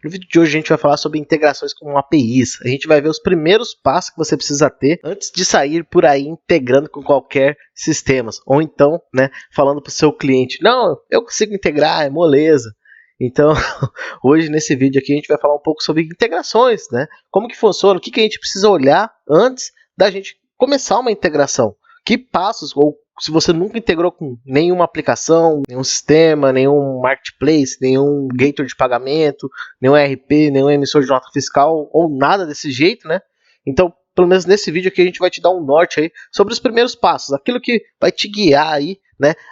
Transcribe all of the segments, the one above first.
No vídeo de hoje a gente vai falar sobre integrações com APIs. A gente vai ver os primeiros passos que você precisa ter antes de sair por aí integrando com qualquer sistema. Ou então, falando para o seu cliente, não, eu consigo integrar, é moleza. Então, hoje nesse vídeo aqui a gente vai falar um pouco sobre integrações, Como que funciona, o que a gente precisa olhar antes da gente começar uma integração. Que passos, ou se você nunca integrou com nenhuma aplicação, nenhum sistema, nenhum marketplace, nenhum gateway de pagamento, nenhum ERP, nenhum emissor de nota fiscal, ou nada desse jeito, Então, pelo menos nesse vídeo aqui a gente vai te dar um norte aí sobre os primeiros passos, aquilo que vai te guiar aí,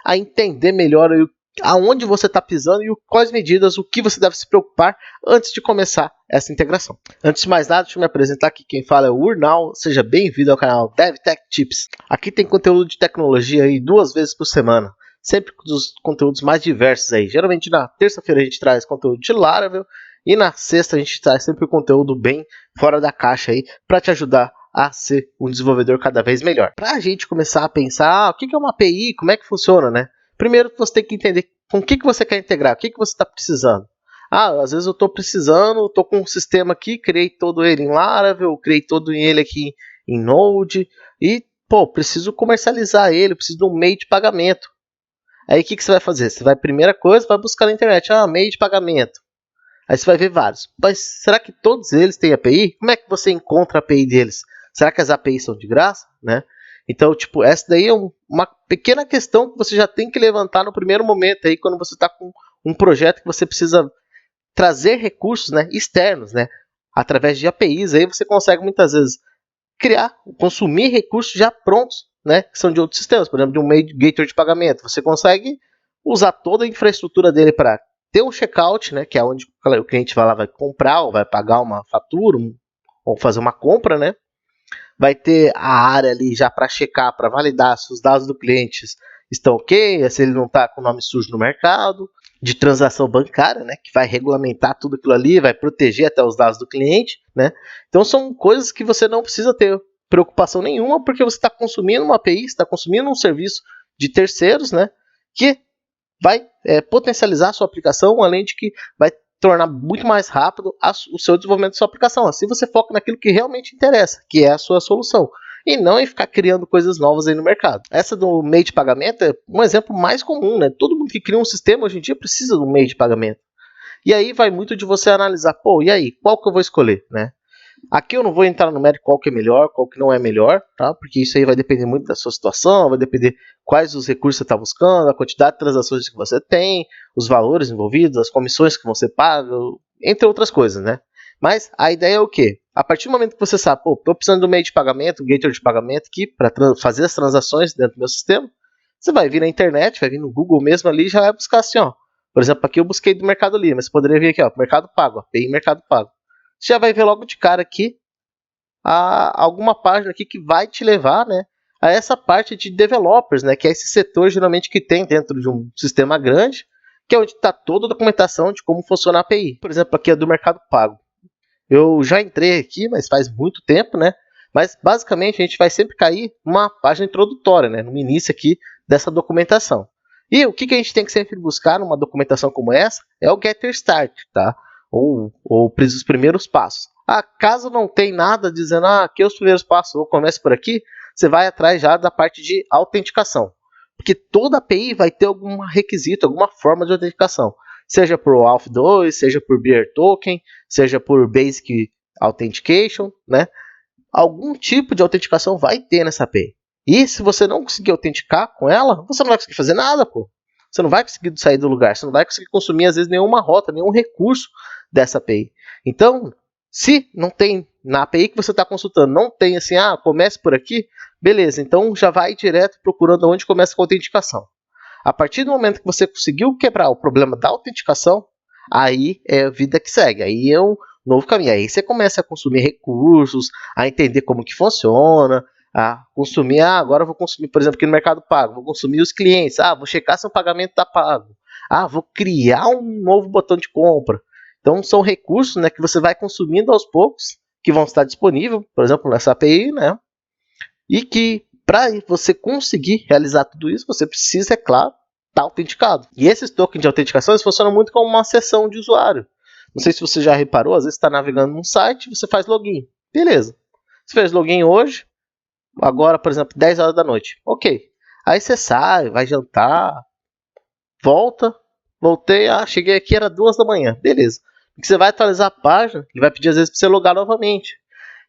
a entender melhor aí aonde você está pisando e quais medidas, o que você deve se preocupar antes de começar essa integração. Antes de mais nada, deixa eu me apresentar aqui. Quem fala é o Urnal. Seja bem-vindo ao canal DevTech Tips. Aqui tem conteúdo de tecnologia aí 2 vezes por semana, sempre com os conteúdos mais diversos aí. Geralmente na terça-feira a gente traz conteúdo de Laravel e na sexta a gente traz sempre conteúdo bem fora da caixa aí para te ajudar a ser um desenvolvedor cada vez melhor. Para a gente começar a pensar, o que é uma API, como é que funciona, Primeiro você tem que entender com o que você quer integrar, o que você está precisando. Às vezes eu estou precisando, estou com um sistema aqui, criei todo ele em Laravel, criei todo ele aqui em Node e, preciso comercializar ele, preciso de um meio de pagamento. Aí o que você vai fazer? Você vai, primeira coisa, vai buscar na internet, meio de pagamento. Aí você vai ver vários. Mas será que todos eles têm API? Como é que você encontra a API deles? Será que as APIs são de graça, Então, essa daí é uma pequena questão que você já tem que levantar no primeiro momento aí, quando você está com um projeto que você precisa trazer recursos externos, através de APIs. Aí você consegue muitas vezes consumir recursos já prontos, que são de outros sistemas, por exemplo, de um meio de gateway de pagamento. Você consegue usar toda a infraestrutura dele para ter um checkout, que é onde o cliente vai lá, vai comprar ou vai pagar uma fatura ou fazer uma compra, Vai ter a área ali já para checar, para validar se os dados do cliente estão ok, se ele não está com nome sujo no mercado, de transação bancária, que vai regulamentar tudo aquilo ali, vai proteger até os dados do cliente, Então são coisas que você não precisa ter preocupação nenhuma, porque você está consumindo uma API, está consumindo um serviço de terceiros, que vai potencializar a sua aplicação, além de que vai tornar muito mais rápido o seu desenvolvimento da sua aplicação. Assim você foca naquilo que realmente interessa, que é a sua solução, e não em ficar criando coisas novas aí no mercado. Essa do meio de pagamento é um exemplo mais comum, Todo mundo que cria um sistema hoje em dia precisa de um meio de pagamento. E aí vai muito de você analisar, e aí, qual que eu vou escolher, Aqui eu não vou entrar no mérito qual que é melhor, qual que não é melhor, tá? Porque isso aí vai depender muito da sua situação, vai depender quais os recursos você está buscando, a quantidade de transações que você tem, os valores envolvidos, as comissões que você paga, entre outras coisas, Mas a ideia é o quê? A partir do momento que você sabe, estou precisando de um meio de pagamento, um gateway de pagamento aqui, para fazer as transações dentro do meu sistema, você vai vir na internet, vai vir no Google mesmo ali e já vai buscar assim, Por exemplo, aqui eu busquei do Mercado Livre, mas você poderia vir aqui, Mercado Pago, API Mercado Pago. Você já vai ver logo de cara aqui alguma página aqui que vai te levar, a essa parte de developers, que é esse setor geralmente que tem dentro de um sistema grande, que é onde está toda a documentação de como funciona a API. Por exemplo, aqui é do Mercado Pago. Eu já entrei aqui, mas faz muito tempo, Mas basicamente a gente vai sempre cair numa página introdutória, no início aqui dessa documentação. E o que a gente tem que sempre buscar numa documentação como essa é o Getter Start, tá? Ou os primeiros passos. Caso não tem nada dizendo, aqui os primeiros passos, ou comece por aqui, você vai atrás já da parte de autenticação. Porque toda API vai ter algum requisito, alguma forma de autenticação. Seja por Auth2, seja por Bearer Token, seja por Basic Authentication, Algum tipo de autenticação vai ter nessa API. E se você não conseguir autenticar com ela, você não vai conseguir fazer nada, Você não vai conseguir sair do lugar, você não vai conseguir consumir, às vezes, nenhuma rota, nenhum recurso dessa API. Então, se não tem, na API que você está consultando, não tem assim, comece por aqui, beleza, então já vai direto procurando onde começa com a autenticação. A partir do momento que você conseguiu quebrar o problema da autenticação, aí é a vida que segue, aí é um novo caminho. Aí você começa a consumir recursos, a entender como que funciona, a consumir, agora eu vou consumir, por exemplo, aqui no Mercado Pago, vou consumir os clientes, vou checar se o pagamento está pago, vou criar um novo botão de compra. Então são recursos que você vai consumindo aos poucos, que vão estar disponíveis, por exemplo, nessa API, e que para você conseguir realizar tudo isso, você precisa, é claro, estar autenticado. E esses tokens de autenticação eles funcionam muito como uma sessão de usuário. Não sei se você já reparou, às vezes está navegando num site, você faz login. Beleza. Você fez login hoje, agora, por exemplo, 10 horas da noite. Ok. Aí você sai, vai jantar, volta. Voltei, cheguei aqui, era 2 da manhã. Beleza. Porque você vai atualizar a página, ele vai pedir às vezes para você logar novamente.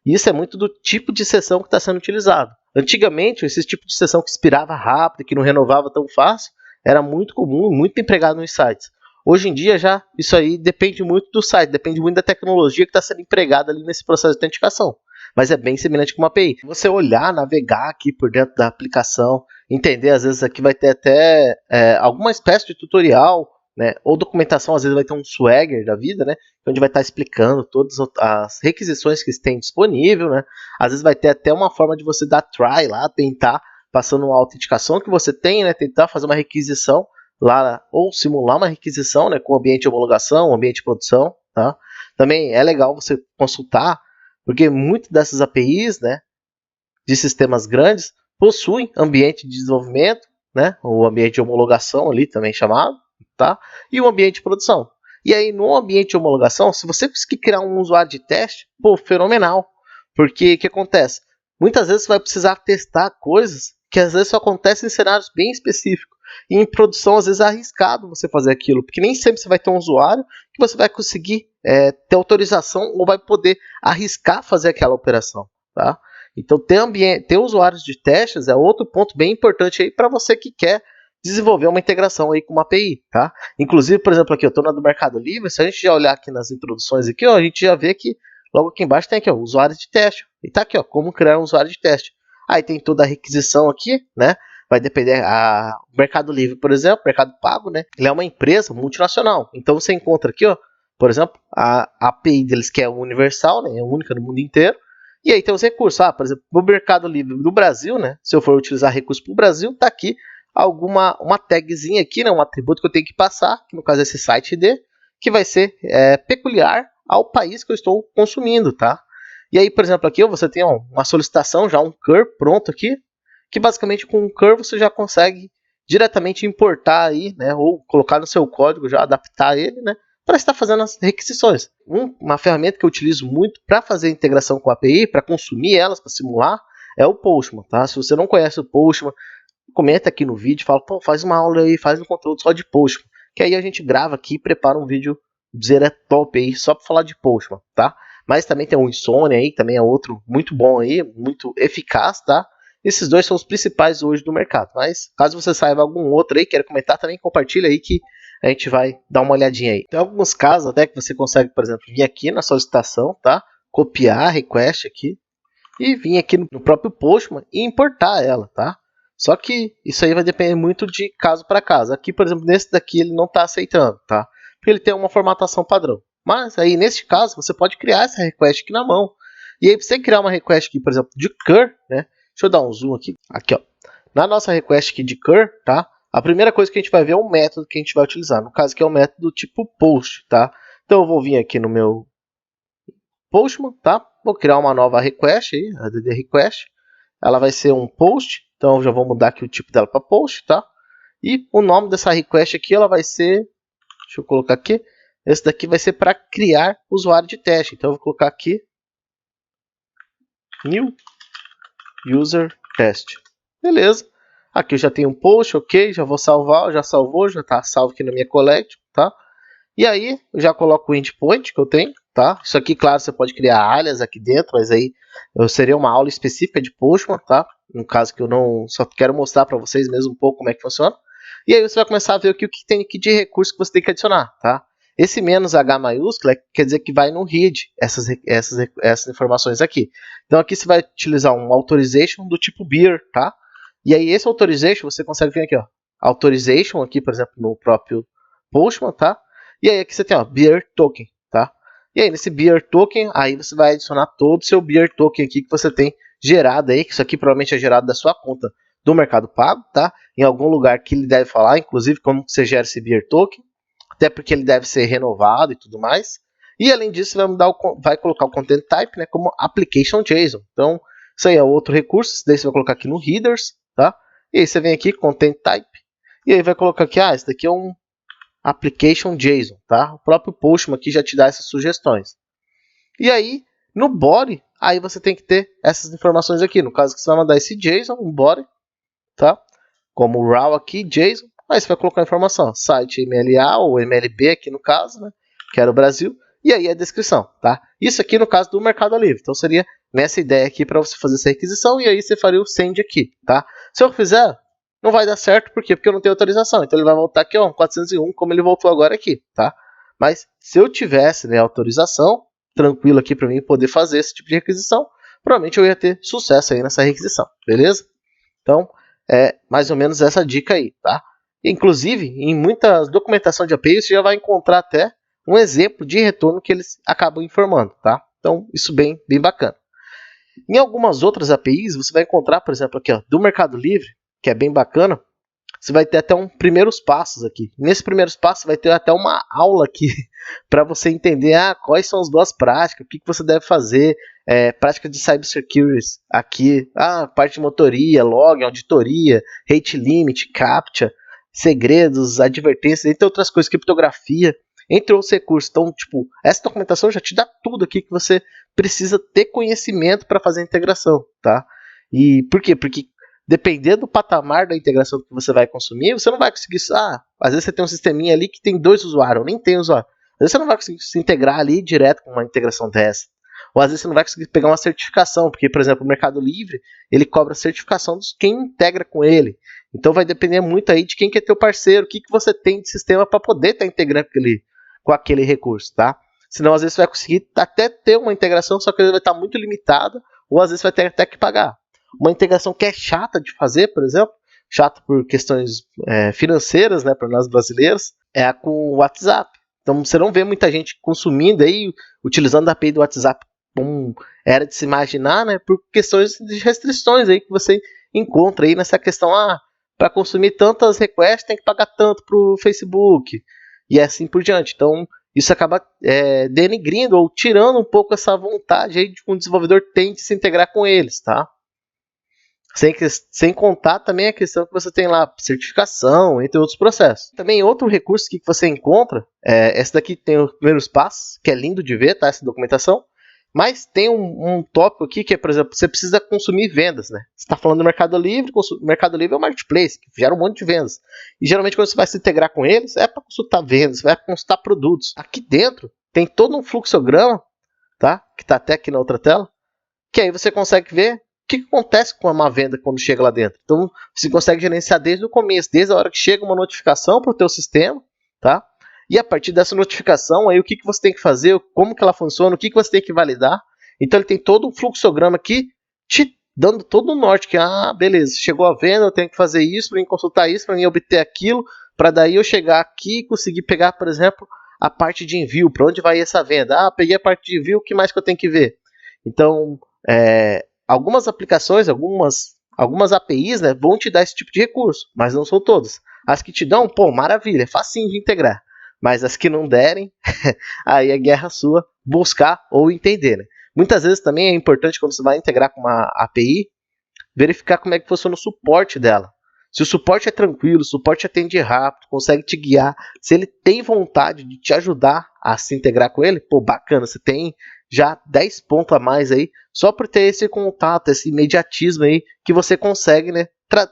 E isso é muito do tipo de sessão que está sendo utilizado. Antigamente, esse tipo de sessão que expirava rápido, que não renovava tão fácil, era muito comum, muito empregado nos sites. Hoje em dia, já isso aí depende muito do site, depende muito da tecnologia que está sendo empregada ali nesse processo de autenticação. Mas é bem semelhante com uma API. Você olhar, navegar aqui por dentro da aplicação, entender, às vezes aqui vai ter até alguma espécie de tutorial, né, ou documentação, às vezes vai ter um Swagger da vida, né, onde vai estar explicando todas as requisições que tem disponível, né, às vezes vai ter até uma forma de você dar try lá, tentar, passando uma autenticação que você tem, né, tentar fazer uma requisição lá, ou simular uma requisição, né, com ambiente de homologação, ambiente de produção, tá? Também é legal você consultar, porque muitas dessas APIs, né, de sistemas grandes, possuem ambiente de desenvolvimento, né, o ambiente de homologação ali também chamado, tá? E o ambiente de produção. E aí, no ambiente de homologação, se você conseguir criar um usuário de teste, pô, fenomenal. Porque o que acontece? Muitas vezes você vai precisar testar coisas que às vezes só acontecem em cenários bem específicos. E em produção, às vezes, é arriscado você fazer aquilo. Porque nem sempre você vai ter um usuário que você vai conseguir ter autorização ou vai poder arriscar fazer aquela operação, tá? Então, ter usuários de testes é outro ponto bem importante aí para você que quer desenvolver uma integração aí com uma API, tá? Inclusive, por exemplo, aqui eu estou na do Mercado Livre, se a gente já olhar aqui nas introduções aqui, ó, a gente já vê que logo aqui embaixo tem aqui, ó, usuário de teste. E tá aqui, ó, como criar um usuário de teste. Aí tem toda a requisição aqui, né? Vai depender, o Mercado Livre, por exemplo, Mercado Pago, né? Ele é uma empresa multinacional. Então você encontra aqui, ó, por exemplo, a API deles que é universal, né? É única no mundo inteiro. E aí tem os recursos, por exemplo, no Mercado Livre do Brasil, né? Se eu for utilizar recursos para o Brasil, tá aqui uma tagzinha aqui, né, um atributo que eu tenho que passar, que no caso é esse site ID, que vai ser peculiar ao país que eu estou consumindo, tá? E aí, por exemplo, aqui você tem uma solicitação, já um cur pronto aqui, que basicamente com um cur você já consegue diretamente importar aí, né, ou colocar no seu código, já adaptar ele, né, para estar fazendo as requisições. Uma ferramenta que eu utilizo muito para fazer integração com a API, para consumir elas, para simular, é o Postman, tá? Se você não conhece o Postman, comenta aqui no vídeo, fala, pô, faz uma aula aí, faz um conteúdo só de Postman, que aí a gente grava aqui e prepara um vídeo top aí, só para falar de Postman, tá? Mas também tem o Insomnia aí, também é outro muito bom aí, muito eficaz, tá? Esses dois são os principais hoje do mercado, mas caso você saiba algum outro aí, queira comentar, também compartilha aí que a gente vai dar uma olhadinha aí. Tem alguns casos até que você consegue, por exemplo, vir aqui na solicitação, tá? Copiar a request aqui e vir aqui no próprio Postman e importar ela, tá? Só que isso aí vai depender muito de caso para caso. Aqui, por exemplo, nesse daqui ele não está aceitando, tá? Porque ele tem uma formatação padrão. Mas aí, nesse caso, você pode criar essa request aqui na mão. E aí, para você criar uma request aqui, por exemplo, de cur, né? Deixa eu dar um zoom aqui. Aqui, ó. Na nossa request aqui de cur, tá? A primeira coisa que a gente vai ver é o método que a gente vai utilizar. No caso aqui é o método tipo post, tá? Então eu vou vir aqui no meu Postman, tá? Vou criar uma nova request aí, a DD request. Ela vai ser um post, então eu já vou mudar aqui o tipo dela para post, tá? E o nome dessa request aqui, ela vai ser, deixa eu colocar aqui, esse daqui vai ser para criar usuário de teste. Então eu vou colocar aqui new user test. Beleza. Aqui eu já tenho um post, ok, já vou salvar, já salvou, já está salvo aqui na minha collection, tá? E aí eu já coloco o endpoint que eu tenho, tá? Isso aqui, claro, você pode criar alias aqui dentro, mas aí seria uma aula específica de Postman, tá? No caso que eu não só quero mostrar para vocês mesmo um pouco como é que funciona. E aí você vai começar a ver aqui o que tem aqui de recurso que você tem que adicionar, tá? Esse -h maiúsculo quer dizer que vai no read essas informações aqui. Então aqui você vai utilizar um authorization do tipo beer, tá? E aí esse authorization você consegue ver aqui, ó. Authorization aqui, por exemplo, no próprio Postman, tá? E aí aqui você tem, ó, beer token, tá? E aí nesse beer token, aí você vai adicionar todo o seu beer token aqui que você tem gerado aí, que isso aqui provavelmente é gerado da sua conta do Mercado Pago, tá? Em algum lugar que ele deve falar, inclusive, como você gera esse beer token, até porque ele deve ser renovado e tudo mais. E além disso, vai colocar o content type, né, como application JSON. Então, isso aí é outro recurso, isso daí você vai colocar aqui no headers, tá? E aí você vem aqui, content type, e aí vai colocar aqui, esse daqui é um application JSON, tá? O próprio Postman aqui já te dá essas sugestões. E aí, no body, aí você tem que ter essas informações aqui. No caso que você vai mandar esse JSON, um body, tá? Como o raw aqui, JSON. Aí você vai colocar a informação, site MLA ou MLB aqui no caso, né? Que era o Brasil. E aí a descrição, tá? Isso aqui no caso do Mercado Livre. Então seria nessa ideia aqui para você fazer essa requisição e aí você faria o send aqui, tá? Se eu fizer, não vai dar certo, por quê? Porque eu não tenho autorização. Então ele vai voltar aqui, ó, 401, como ele voltou agora aqui, tá? Mas se eu tivesse, né, autorização, tranquilo aqui para mim poder fazer esse tipo de requisição, provavelmente eu ia ter sucesso aí nessa requisição, beleza? Então, é mais ou menos essa dica aí, tá? Inclusive, em muitas documentação de API, você já vai encontrar até um exemplo de retorno que eles acabam informando, tá? Então, isso bem bacana. Em algumas outras APIs, você vai encontrar, por exemplo, aqui, ó, do Mercado Livre, que é bem bacana, você vai ter até primeiros passos aqui. Nesses primeiros passos, vai ter até uma aula aqui para você entender quais são as boas práticas, o que você deve fazer, prática de cybersecurity aqui, parte de motoria, log, auditoria, rate limit, captcha, segredos, advertências, entre outras coisas, criptografia, entre outros recursos. Então, tipo, essa documentação já te dá tudo aqui que você precisa ter conhecimento para fazer a integração, tá? E por quê? Porque dependendo do patamar da integração que você vai consumir, você não vai conseguir. Às vezes você tem um sisteminha ali que tem 2 usuários, ou nem tem usuário. Às vezes você não vai conseguir se integrar ali direto com uma integração dessa. Ou às vezes você não vai conseguir pegar uma certificação, porque, por exemplo, o Mercado Livre, ele cobra certificação de quem integra com ele. Então vai depender muito aí de quem que é teu parceiro, o que você tem de sistema para poder estar integrando com aquele recurso, tá? Senão, às vezes, você vai conseguir até ter uma integração, só que ela vai estar muito limitada, ou às vezes vai ter até que pagar. Uma integração que é chata de fazer, por exemplo, chata por questões financeiras, né, para nós brasileiros, é a com o WhatsApp. Então você não vê muita gente consumindo aí, utilizando a API do WhatsApp como era de se imaginar, né, por questões de restrições aí que você encontra aí nessa questão, para consumir tantas requests tem que pagar tanto para o Facebook, e assim por diante. Então isso acaba denigrindo ou tirando um pouco essa vontade aí de que um desenvolvedor tem de se integrar com eles, tá? Sem contar também a questão que você tem lá, certificação, entre outros processos. Também outro recurso que você encontra, essa daqui tem os primeiros passos, que é lindo de ver, tá, essa documentação, mas tem um tópico aqui que é, por exemplo, você precisa consumir vendas, né? Você está falando do Mercado Livre, o Mercado Livre é um marketplace, que gera um monte de vendas. E geralmente quando você vai se integrar com eles, é para consultar vendas, vai consultar produtos. Aqui dentro tem todo um fluxograma, tá? Que está até aqui na outra tela, que aí você consegue ver o que acontece com uma venda quando chega lá dentro. Então, você consegue gerenciar desde o começo, desde a hora que chega uma notificação para o teu sistema, tá? E a partir dessa notificação, aí o que você tem que fazer, como que ela funciona, o que você tem que validar. Então, ele tem todo um fluxograma aqui, te dando todo o norte, que, beleza, chegou a venda, eu tenho que fazer isso, para mim consultar isso, para mim obter aquilo, para daí eu chegar aqui e conseguir pegar, por exemplo, a parte de envio, para onde vai essa venda. Peguei a parte de envio, o que mais que eu tenho que ver? Então, algumas aplicações, algumas APIs, né, vão te dar esse tipo de recurso, mas não são todas. As que te dão, maravilha, é facinho de integrar. Mas as que não derem, aí é guerra sua buscar ou entender, né? Muitas vezes também é importante, quando você vai integrar com uma API, verificar como é que funciona o suporte dela. Se o suporte é tranquilo, o suporte atende rápido, consegue te guiar, se ele tem vontade de te ajudar a se integrar com ele, bacana, você tem já 10 pontos a mais aí, só por ter esse contato, esse imediatismo aí, que você consegue, né,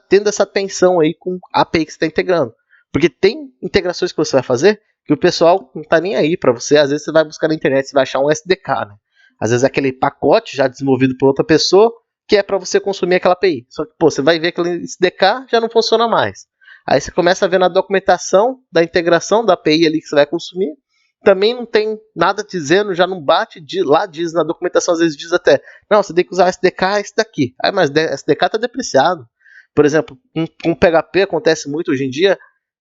tendo essa atenção aí com a API que você está integrando. Porque tem integrações que você vai fazer que o pessoal não está nem aí para você. Às vezes você vai buscar na internet, você vai achar um SDK, né? Às vezes é aquele pacote já desenvolvido por outra pessoa que é para você consumir aquela API. Só que você vai ver que aquele SDK já não funciona mais. Aí você começa a ver na documentação da integração da API ali que você vai consumir. Também não tem nada dizendo, já não bate, lá diz na documentação, às vezes diz até, não, você tem que usar SDK esse daqui. Mas SDK está depreciado. Por exemplo, com PHP acontece muito hoje em dia,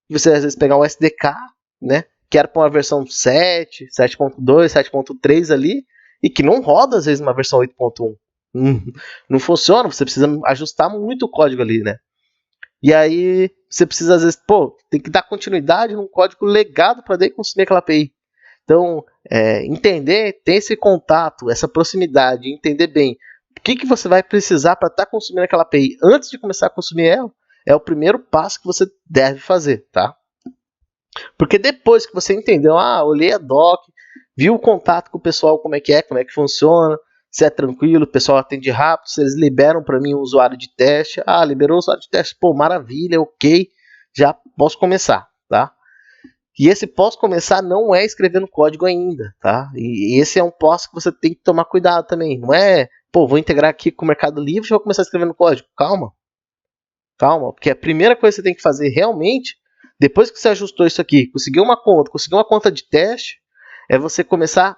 você às vezes pegar um SDK, né, que era para uma versão 7, 7.2, 7.3 ali, e que não roda às vezes uma versão 8.1. Não funciona, você precisa ajustar muito o código ali, né? E aí você precisa às vezes, tem que dar continuidade num código legado para daí consumir aquela API. Então, entender, ter esse contato, essa proximidade, entender bem o que você vai precisar para estar consumindo aquela API antes de começar a consumir ela, é o primeiro passo que você deve fazer, tá? Porque depois que você entendeu, olhei a doc, viu o contato com o pessoal, como é que funciona, se é tranquilo, o pessoal atende rápido, se eles liberam para mim um usuário de teste, liberou o usuário de teste, pô, maravilha, ok, já posso começar, tá? E esse posso começar não é escrevendo código ainda, tá? E esse é um posso que você tem que tomar cuidado também, não é, pô, vou integrar aqui com o Mercado Livre e vou começar escrevendo código, calma, porque a primeira coisa que você tem que fazer realmente, depois que você ajustou isso aqui, conseguiu uma conta de teste, é você começar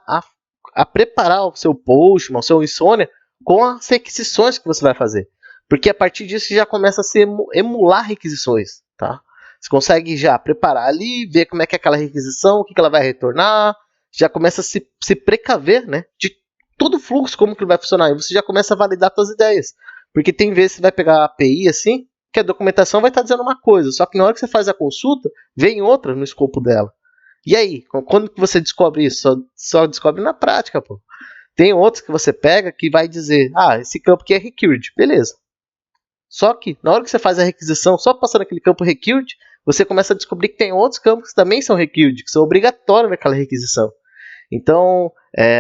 a preparar o seu Postman, o seu Insomnia, com as requisições que você vai fazer. Porque a partir disso você já começa a se emular requisições, tá? Você consegue já preparar ali, ver como é que é aquela requisição, o que ela vai retornar, já começa a se precaver, né, de todo o fluxo, como que ele vai funcionar, e você já começa a validar suas ideias. Porque tem vezes que você vai pegar a API assim, que a documentação vai estar dizendo uma coisa, só que na hora que você faz a consulta, vem outra no escopo dela. E aí, quando que você descobre isso? Só descobre na prática, pô. Tem outros que você pega que vai dizer, esse campo aqui é required, beleza. Só que, na hora que você faz a requisição, só passando aquele campo required, você começa a descobrir que tem outros campos que também são required, que são obrigatórios naquela requisição. Então,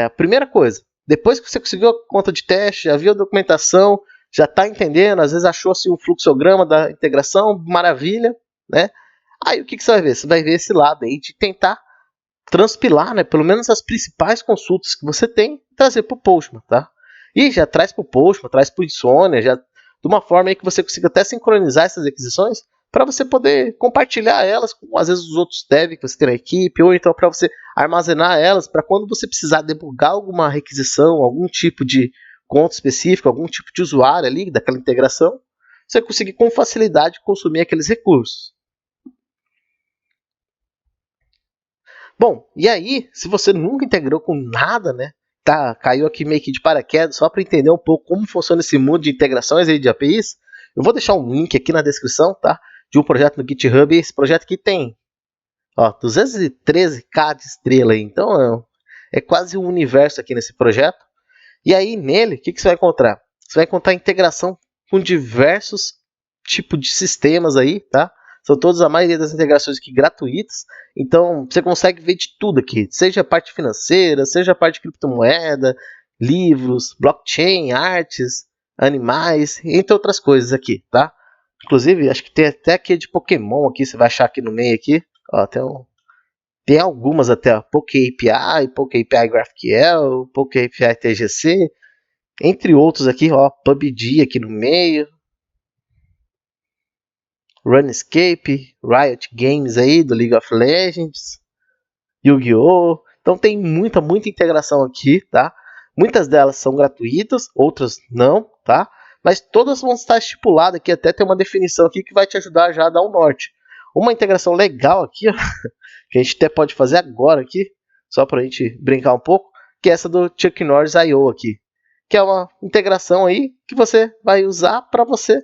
a primeira coisa, depois que você conseguiu a conta de teste, já viu a documentação, já está entendendo, às vezes achou assim, um fluxograma da integração, maravilha, né? Aí o que você vai ver? Você vai ver esse lado aí de tentar transpilar, né, pelo menos as principais consultas que você tem, trazer para o Postman, tá? E já traz para o Postman, traz para o Insomnia, já de uma forma aí que você consiga até sincronizar essas requisições para você poder compartilhar elas com, às vezes, os outros devs que você tem na equipe, ou então para você armazenar elas para quando você precisar debugar alguma requisição, algum tipo de conta específico, algum tipo de usuário ali daquela integração, você conseguir com facilidade consumir aqueles recursos. Bom, e aí, se você nunca integrou com nada, né? Caiu aqui meio que de paraquedas, só para entender um pouco como funciona esse mundo de integrações aí de APIs, eu vou deixar um link aqui na descrição, tá? De um projeto no GitHub. Esse projeto aqui tem 213k de estrela aí, então é quase um universo aqui nesse projeto. E aí nele, o que você vai encontrar? Você vai encontrar integração com diversos tipos de sistemas aí, tá? São todas, a maioria das integrações aqui gratuitas. Então você consegue ver de tudo aqui, seja a parte financeira, seja a parte de criptomoeda, livros, blockchain, artes, animais, entre outras coisas aqui, tá? Inclusive, acho que tem até aqui de Pokémon aqui, você vai achar aqui no meio aqui. Tem algumas até, PokeAPI, PokeAPI GraphQL, PokeAPI TGC, entre outros aqui, PUBG aqui no meio. RuneScape, Riot Games aí, do League of Legends, Yu-Gi-Oh! Então tem muita integração aqui, tá? Muitas delas são gratuitas, outras não, tá? Mas todas vão estar estipuladas aqui, até tem uma definição aqui que vai te ajudar já a dar um norte. Uma integração legal aqui, ó, que a gente até pode fazer agora aqui, só para a gente brincar um pouco, que é essa do Chuck Norris I.O. aqui, que é uma integração aí que você vai usar para você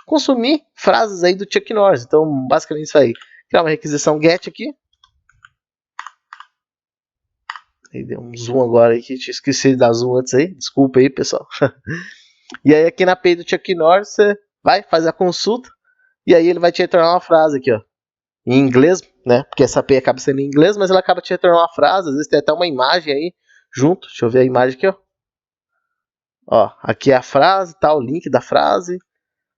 consumir frases aí do Chuck Norris. Então, basicamente isso aí. Criar uma requisição GET aqui. Aí deu um zoom agora aí que tinha esquecido de dar zoom antes aí. Desculpa aí, pessoal. E aí aqui na API do Chuck Norris você vai fazer a consulta e aí ele vai te retornar uma frase aqui, ó, em inglês, né? Porque essa API acaba sendo em inglês, mas ela acaba te retornando uma frase. Às vezes tem até uma imagem aí junto. Deixa eu ver a imagem aqui, ó. Ó, aqui é a frase, tá o link da frase.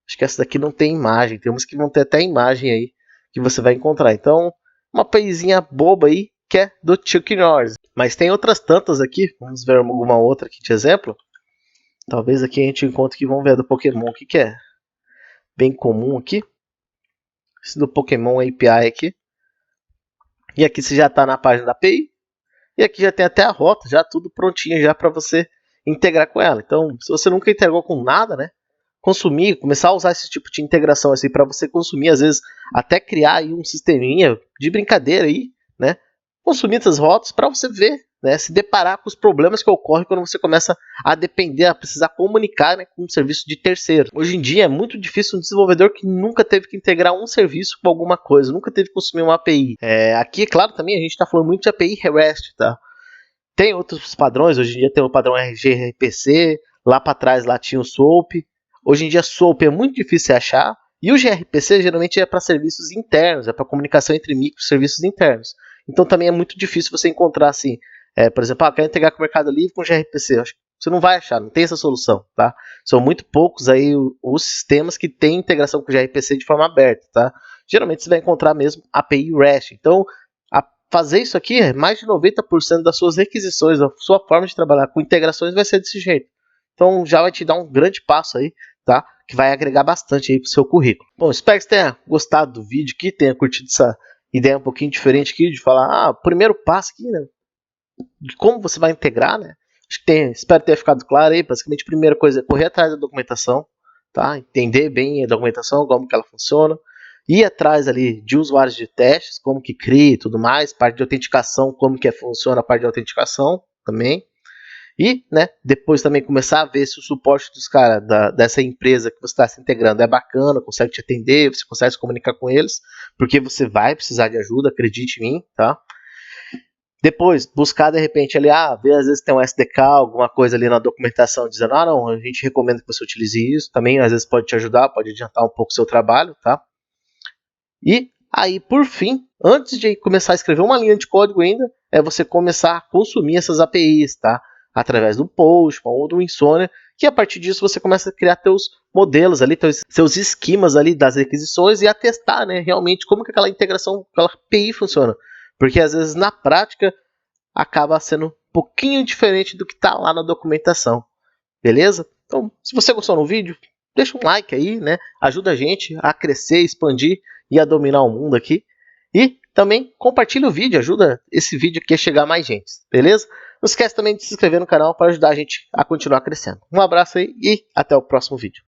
Acho que essa daqui não tem imagem. Tem umas que vão ter até imagem aí que você vai encontrar. Então, uma APIzinha boba aí que é do Chuck Norris. Mas tem outras tantas aqui. Vamos ver alguma outra aqui de exemplo. Talvez aqui a gente encontre que vamos ver a do Pokémon. O que é bem comum aqui. Esse do Pokémon API aqui. E aqui você já está na página da API. E aqui já tem até a rota, já tudo prontinho já para você integrar com ela. Então, se você nunca integrou com nada, né? Consumir, começar a usar esse tipo de integração assim para você consumir, às vezes até criar aí um sisteminha de brincadeira aí, né? Consumir essas rotas para você ver, né? Se deparar com os problemas que ocorrem quando você começa a depender, a precisar comunicar, né, com um serviço de terceiro. Hoje em dia é muito difícil um desenvolvedor que nunca teve que integrar um serviço com alguma coisa, nunca teve que consumir uma API. Aqui, é claro, também a gente está falando muito de API REST, tá? Tem outros padrões, hoje em dia tem o padrão RGRPC, lá para trás lá tinha o SOAP. Hoje em dia SOAP é muito difícil de achar, E o gRPC geralmente é para serviços internos, é para comunicação entre microserviços internos. Então também é muito difícil você encontrar assim, por exemplo, quero integrar com o Mercado Livre com gRPC. Acho que você não vai achar, não tem essa solução, tá? São muito poucos aí os sistemas que têm integração com o gRPC de forma aberta, tá? Geralmente você vai encontrar mesmo API REST. Então, fazer isso aqui, mais de 90% das suas requisições, da sua forma de trabalhar com integrações vai ser desse jeito. Então já vai te dar um grande passo aí, tá? Que vai agregar bastante aí pro seu currículo. Bom, espero que você tenha gostado do vídeo aqui, tenha curtido essa ideia um pouquinho diferente aqui, de falar, o primeiro passo aqui, né? De como você vai integrar, né? Acho que espero ter ficado claro aí. Basicamente, a primeira coisa é correr atrás da documentação, tá? Entender bem a documentação, como que ela funciona. Ir atrás ali de usuários de testes, como que cria e tudo mais, parte de autenticação, como que funciona a parte de autenticação também. E, né, depois também começar a ver se o suporte dos caras dessa empresa que você está se integrando é bacana, consegue te atender, você consegue se comunicar com eles, porque você vai precisar de ajuda, acredite em mim, tá? Depois, buscar de repente ali, ver às vezes tem um SDK, alguma coisa ali na documentação dizendo, não, a gente recomenda que você utilize isso, também às vezes pode te ajudar, pode adiantar um pouco o seu trabalho, tá? E aí, por fim, antes de começar a escrever uma linha de código ainda, é você começar a consumir essas APIs, tá? Através do Postman ou do Insomnia, que a partir disso você começa a criar teus modelos ali, seus esquemas ali das requisições e a testar, né, realmente como que aquela integração, aquela API funciona. Porque às vezes na prática acaba sendo um pouquinho diferente do que está lá na documentação. Beleza? Então, se você gostou do vídeo, deixa um like aí, né? Ajuda a gente a crescer, expandir e a dominar o mundo aqui. E também compartilha o vídeo, ajuda esse vídeo aqui a chegar a mais gente, beleza? Não esquece também de se inscrever no canal para ajudar a gente a continuar crescendo. Um abraço aí e até o próximo vídeo.